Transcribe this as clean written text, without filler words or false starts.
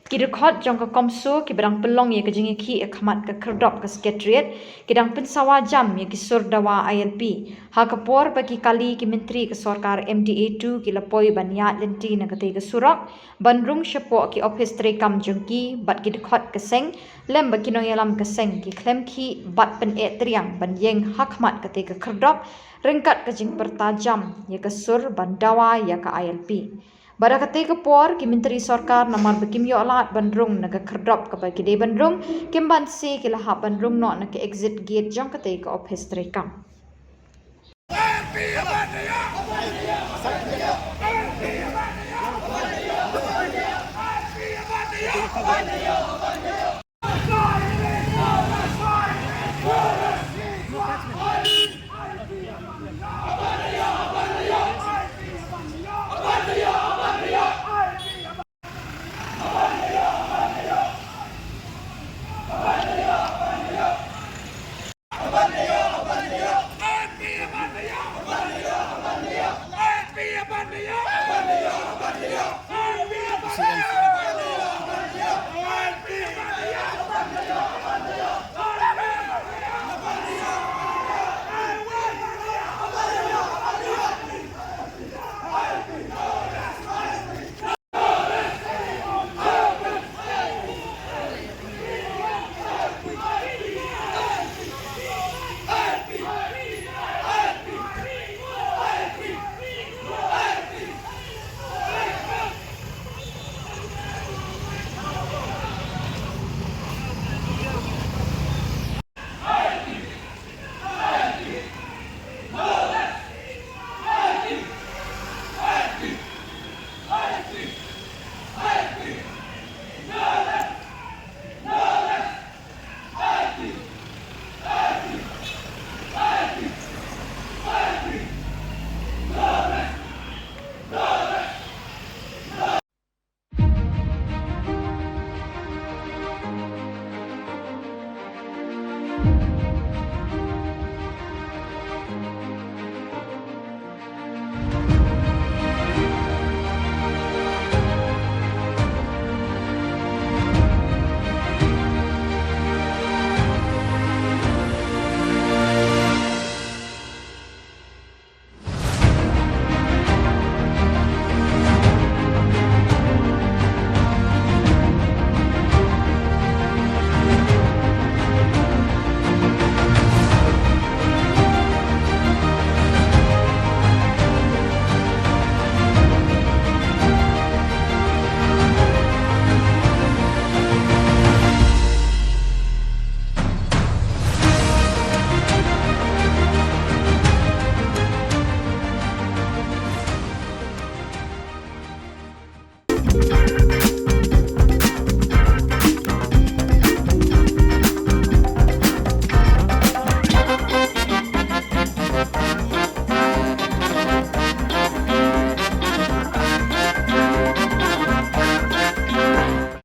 ki rekhot jong ka komso ki berang pelong ye kejingi ki ekhamat ka kerdop ka sekretariat ki dang pensawa jam ye ki surdawa ILP ha kapor bagi kali ki menteri ke sarkar MDA2 ki lapoi baniat lenti na kate ke surak bandrung syapok ki office terekam jengki bat ki rekhot ke seng lem bagi no yalam ke seng ki klem ki bat pen e triang ban yeng hakmat kate ke kerdop ringkat ke jing pertajam ye ke sur bandawa ya ka ILP Bara kate ke por ki menteri sarkar namar bekim yo alat bandrung naga kerdop ke bagi de bandrung kimban se ki lahap bandrung no na ke exit gate jong kate ke office terekam.